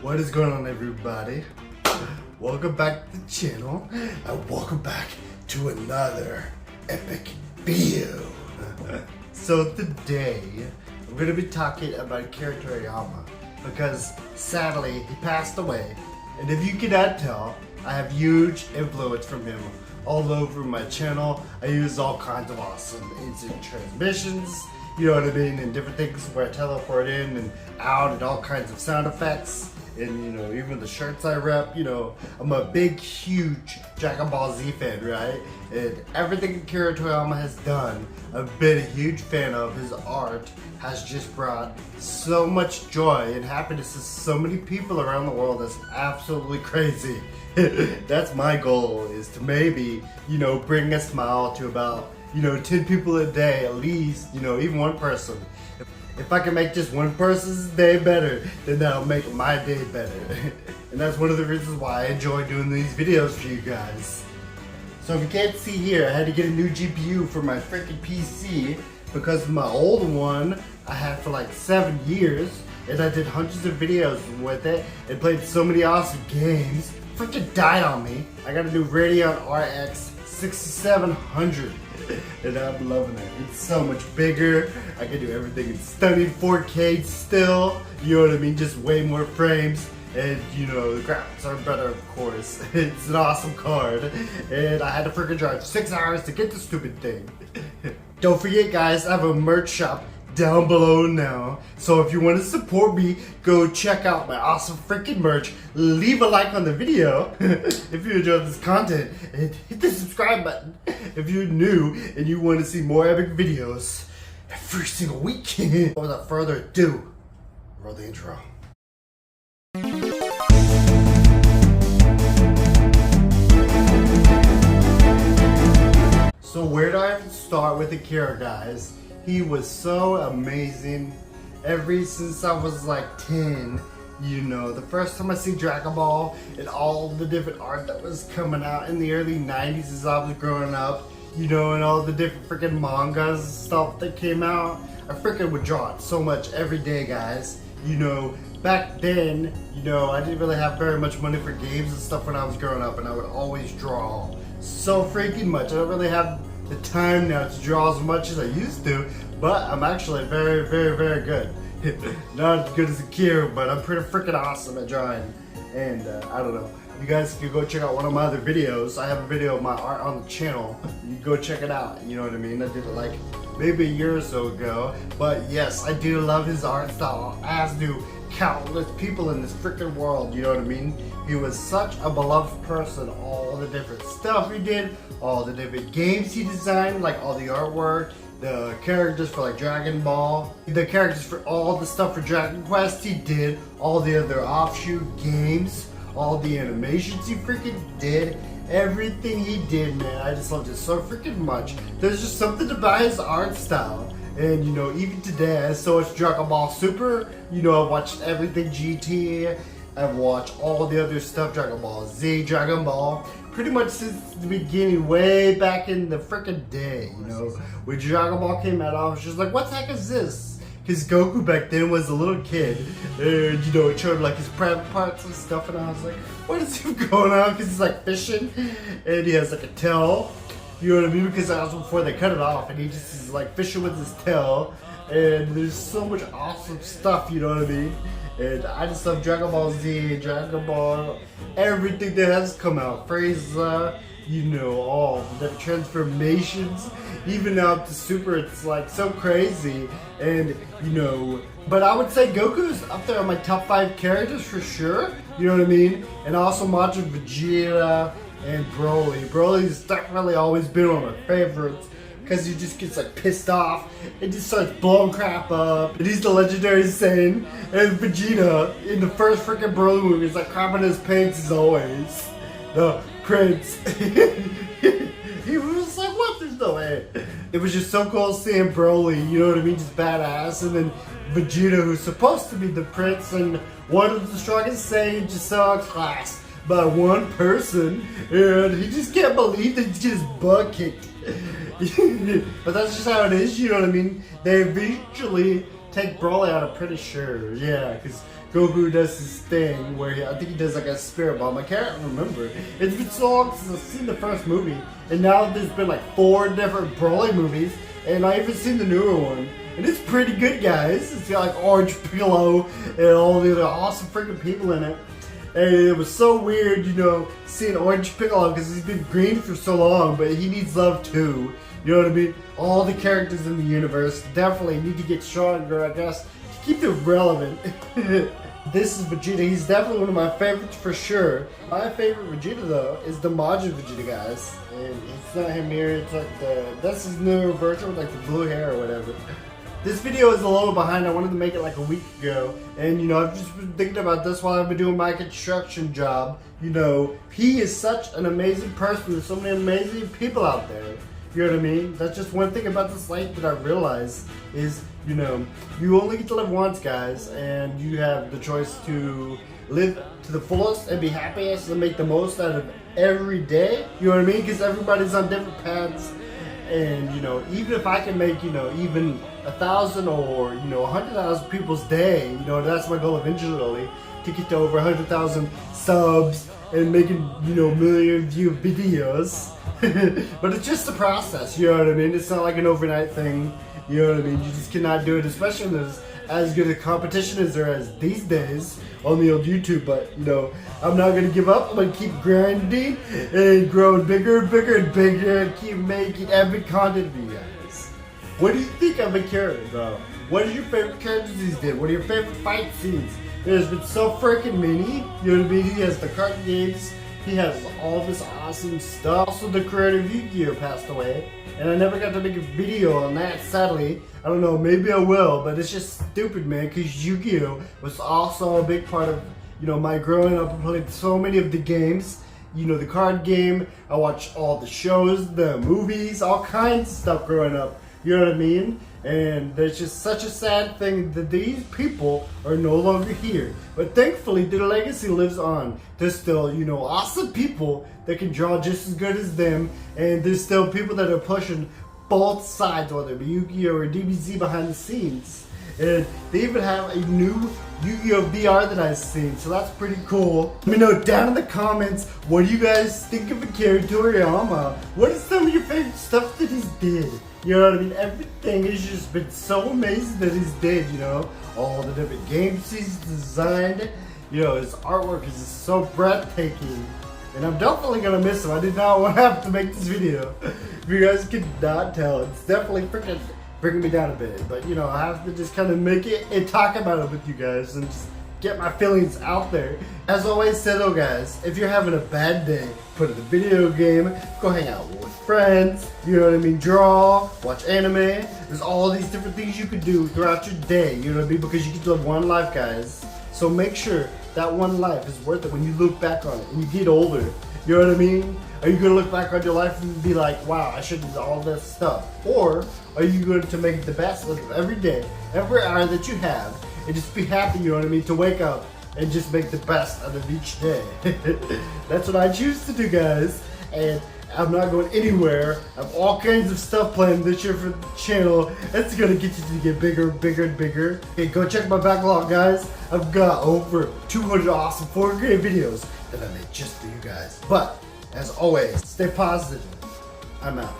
What is going on, everybody? Welcome back to the channel, and welcome back to another epic video. So today, I'm going to be talking about Akira Toriyama, because sadly, he passed away, and if you cannot tell, I have huge influence from him all over my channel. I use all kinds of awesome instant transmissions, you know what I mean, and different things where I teleport in and out and all kinds of sound effects. And you know, even the shirts I rep, you know, I'm a big, huge Dragon Ball Z fan, right? And everything Akira Toriyama has done, I've been a huge fan of. His art has just brought so much joy and happiness to so many people around the world. That's absolutely crazy. That's my goal, is to maybe, you know, bring a smile to about, you know, 10 people a day at least, you know, even one person. If I can make just one person's day better, then that'll make my day better. And that's one of the reasons why I enjoy doing these videos for you guys. So if you can't see here, I had to get a new GPU for my freaking PC because my old one I had for like 7 years, and I did hundreds of videos with it and played so many awesome games. Freaking died on me. I got a new Radeon RX 6700. And I'm loving it. It's so much bigger. I can do everything in stunning 4K still. You know what I mean? Just way more frames. And you know, the graphics are better, of course. It's an awesome card. And I had to freaking drive 6 hours to get the stupid thing. Don't forget, guys, I have a merch shop down below now. So if you want to support me, go check out my awesome freaking merch. Leave a like on the video if you enjoyed this content, and hit the subscribe button if you're new and you want to see more epic videos every single week. Without further ado, roll the intro. So where do I have to start with Akira, guys? He was so amazing ever since I was like 10. You know, the first time I see Dragon Ball and all the different art that was coming out in the early 90s as I was growing up, you know, and all the different freaking mangas and stuff that came out, I freaking would draw it so much every day, guys. You know, back then, you know, I didn't really have very much money for games and stuff when I was growing up, and I would always draw so freaking much. I don't really have the time now to draw as much as I used to, but I'm actually very, very, very good. Not as good as Akira, but I'm pretty freaking awesome at drawing. And I don't know, you guys can go check out one of my other videos. I have a video of my art on the channel. You can go check it out, you know what I mean? I did it like maybe a year or so ago. But yes, I do love his art style, as do countless people in this freaking world, you know what I mean? He was such a beloved person. All the different stuff he did, all the different games he designed, like all the artwork, the characters for like Dragon Ball, the characters for all the stuff for Dragon Quest he did, all the other offshoot games, all the animations he freaking did, everything he did, man. I just loved it so freaking much. There's just something about his art style. And you know, even today, I still watch Dragon Ball Super. You know, I've watched everything GT. I've watched all the other stuff, Dragon Ball Z, Dragon Ball, pretty much since the beginning, way back in the freaking day, you know. When Dragon Ball came out, I was just like, what the heck is this? Because Goku back then was a little kid, and you know, it showed like his private parts and stuff, and I was like, what is going on? Because he's like fishing, and he has like a tail. You know what I mean? Because that was before they cut it off, and he just is like fishing with his tail. And there's so much awesome stuff, you know what I mean? And I just love Dragon Ball Z, Dragon Ball, everything that has come out. Frieza, you know, all the transformations, even up to Super, it's like so crazy. And, you know, but I would say Goku's up there on my top 5 characters for sure, you know what I mean? And also watching Vegeta and Broly. Broly's definitely always been one of my favorites, because he just gets like pissed off and just starts blowing crap up. And he's the legendary Saiyan. And Vegeta in the first freaking Broly movie is like crapping his pants as always. The prince. He was like, what? There's no way. It was just so cool seeing Broly, you know what I mean? Just badass. And then Vegeta, who's supposed to be the prince and one of the strongest Saiyans, just so outclassed by one person, and he just can't believe that he gets his butt kicked. But that's just how it is, you know what I mean? They eventually take Broly out, I'm pretty sure. Yeah, because Goku does his thing where I think he does like a spirit bomb. I can't remember. It's been so long since I've seen the first movie, and now there's been like 4 different Broly movies, and I haven't seen the newer one. And it's pretty good, guys. It's got like Orange Piccolo and all the other awesome freaking people in it. And it was so weird, you know, seeing Orange Piccolo because he's been green for so long, but he needs love too. You know what I mean? All the characters in the universe definitely need to get stronger, I guess, to keep them relevant. This is Vegeta. He's definitely one of my favorites for sure. My favorite Vegeta though is the Majin Vegeta, guys. And it's not him here. It's like that's his newer version with like the blue hair or whatever. This video is a little behind. I wanted to make it like a week ago, and you know, I've just been thinking about this while I've been doing my construction job. You know, he is such an amazing person. There's so many amazing people out there. You know what I mean? That's just one thing about this life that I realized is, you know, you only get to live once, guys, and you have the choice to live to the fullest and be happiest and make the most out of every day. You know what I mean? Because everybody's on different paths. And, you know, even if I can make, you know, even 1,000 or, you know, 100,000 people's day, you know, that's my goal eventually, to get to over 100,000 subs and making, you know, million view videos. But it's just a process, you know what I mean? It's not like an overnight thing, you know what I mean? You just cannot do it, especially when there's as good a competition as there is these days on the old YouTube. But, you know, I'm not going to give up. I'm going to keep grinding and growing bigger and bigger and bigger and keep making epic content for you guys. What do you think of Akira, bro? What are your favorite characters he's did? What are your favorite fight scenes? There's been so freaking many. You know what I mean? He has the card games. He has all this awesome stuff. Also, the creator of Yu-Gi-Oh! Passed away. And I never got to make a video on that, sadly. I don't know, maybe I will, but it's just stupid, man, because Yu-Gi-Oh! Was also a big part of, you know, my growing up. I played so many of the games. You know, the card game. I watched all the shows, the movies, all kinds of stuff growing up. You know what I mean? And there's just such a sad thing that these people are no longer here. But thankfully, their legacy lives on. There's still, you know, awesome people that can draw just as good as them. And there's still people that are pushing both sides, whether it be Yu-Gi-Oh! Or DBZ behind the scenes. And they even have a new Yu-Gi-Oh! VR that I've seen, so that's pretty cool. Let me know down in the comments, what do you guys think of Akira Toriyama? What is some of your favorite stuff that he's did? You know what I mean? Everything has just been so amazing that he's did, you know? All the different games he's designed. You know, his artwork is just so breathtaking. And I'm definitely gonna miss him. I did not want to have to make this video. If you guys could not tell, it's definitely freaking bringing me down a bit. But, you know, I have to just kind of make it and talk about it with you guys and just get my feelings out there. As always said, though, guys, if you're having a bad day, put in a video game, go hang out with friends, you know what I mean, draw, watch anime. There's all these different things you could do throughout your day, you know what I mean, because you get to live one life, guys. So make sure that one life is worth it when you look back on it and you get older. You know what I mean? Are you going to look back on your life and be like, wow, I should do all this stuff? Or are you going to make the best of every day, every hour that you have, and just be happy, you know what I mean, to wake up and just make the best out of each day? That's what I choose to do, guys. And I'm not going anywhere. I have all kinds of stuff planned this year for the channel. It's going to get you to get bigger, bigger, and bigger. Okay, go check my backlog, guys. I've got over 200 awesome 4K videos that I made just for you guys. But, as always, stay positive. I'm out.